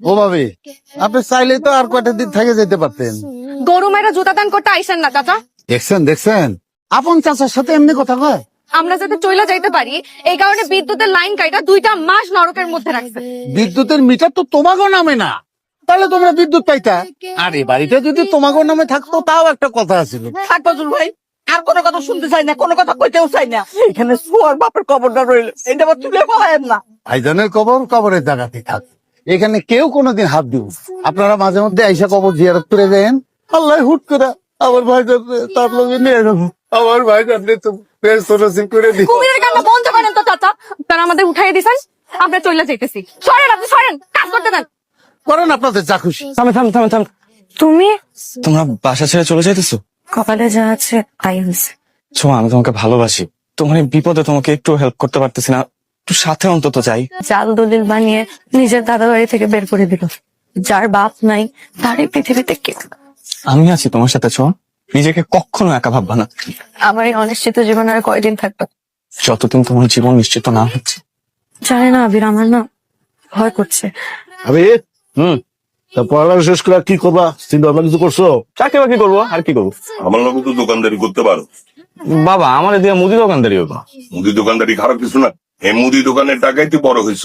ও ভাবি, আপনি চাইলে তো আর কয়টা দিন থেকে যেতে পারতেন। গরু মেয়েরা জুতা দান করতে আইসেন না চাচা। দেখছেন আপন চাচার সাথে এমনি কথা কয়। আমরা যাতে চইলা যাইতে পারি এই কারণে বিদ্যুতের লাইন কাইটা 2টা মাস নরকের মধ্যে রাখছে। বিদ্যুতের মিটার তো তোমাগো নামে না, তাহলে তোমরা বিদ্যুৎ পাইতা। আর এই বাড়িটা যদি তোমাগো নামে থাকতো তাও একটা কথা ছিল। থাক বজুল ভাই, আর কোনো কথা শুনতে চাই না, কোনো কথা কইতেও চাই না। এখানে শুয়ার বাপের কবরটা রইল, এটা আবার তুলে পালায়েন না। ভাইজানের কবর কবরের জায়গাতে থাক, এখানে কেউ কোনোদিন হাত দিব। আপনারা মাঝে মধ্যে আইসা কবর জিয়ারত করে দেন। আল্লাহ হুট করে আমার ভাইজান তার লগে নিয়ে যাবো। আমার ভাইজান তো করে দিই। কুমিরের কান্না বন্ধ করেন তো চাচা, তারা আমাদের উঠাই দিছেন, আমরা চইলা যাইতেছি। সরেন, আপনি সরেন, কাজ করতে দেন। করেন আপনাদের যা খুশি। থাম। তুমি তোমরা বাসা ছেড়ে চলে যাইতেছো? কপালে যা আছে তাই হয়েছে। ছোঁয়া, আমি তোমাকে ভালোবাসি। তোমার এই বিপদে তোমাকে একটু হেল্প করতে পারতেছি না, একটু সাথে অন্তত যাই। জাল দলিল বানিয়ে নিজের দাদা বাড়ি থেকে বের করে দিল। যার বাপ নাই তার এই পৃথিবীতে কে? আমি আছি তোমার সাথে ছোঁয়া, নিজেকে কখনো একা ভাববা না। আমার এই অনিশ্চিত জীবন আর কয়দিন থাকবে? যতদিন তোমার জীবন নিশ্চিত না হচ্ছে। জানি না আবির, আমার না ভয় করছে। আমি তা পড়ালেখা শেষ করে কি করবা চিন্তা ভাবনা কিছু করছো? চাকরি বাকরি করবো, আর কি করবো? আমার লোক তো দোকানদারি করতে পারো। বাবা আমার দিয়ে মুদি দোকানদারি হবো। মুদি দোকানদারি খারাপ কিছু না, এই মুদি দোকানের টাকাই তুই বড় হয়েছ।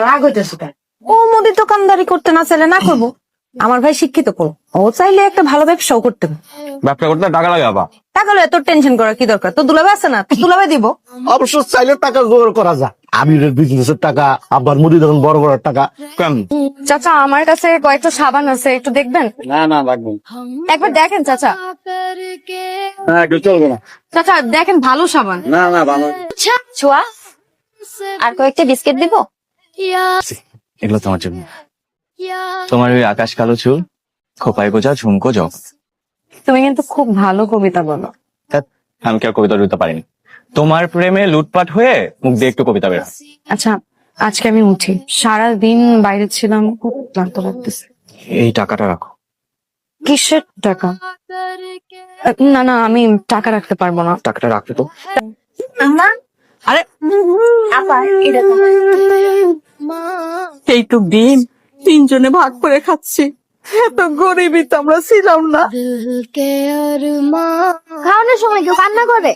রাগ হইতেছে কেন? ও মুদি দোকানদারি করতে না চাইলে না করবো। আমার ভাই শিক্ষিত করো, ও চাইলে একটা ভালো ব্যবসাও করতে পারে। ব্যবসা করতে টাকা লাগে বাবা। টাকা লয়ে তোর টেনশন করার কি দরকার? তো দুলাভাই আছে না, দুলাভাই দিব। অবশ্য চাইলে টাকা জোগাড় করা যায়। আমিরের বিজনেসের টাকা, আব্বার মুদি দোকান বড় করার টাকা। কেন? চাচা আমার কাছে কয়েকটা সাবান আছে, একটু দেখবেন? না লাগবে একবার দেখেন চাচা। না, একটু চলবে না। চাচা দেখেন, ভালো সাবান। না ভালো। ছোয়া, আর কয়েকটা বিস্কিট দিব? এগুলো তোমার জন্য। তোমার ওই আকাশ কালো চুল, খোপায় গোজা ঝুমকো জগ। তুমি কিন্তু খুব ভালো কবিতা বলো। আমি কি আর কবিতা লিখতে পারিনি? তোমার প্রেমে লুটপাট হয়ে মুখ দিয়ে একটু কবিতা বের হয়। আচ্ছা আজকে আমি উঠি, সারা দিন বাইরে ছিলাম, খুব ক্লান্ত লাগতেছে। এই টাকাটা রাখো। কিসের টাকা? না আমি টাকা রাখতে পারবো না। টাকাটা রাখতে তো। আরে আপা, এটা তো এইটুক দিন তিনজনে ভাগ করে খাচ্ছি, এত গরিবই তো আমরা ছিলাম না। খাওয়ানোর সময় কেউ কান্না করে?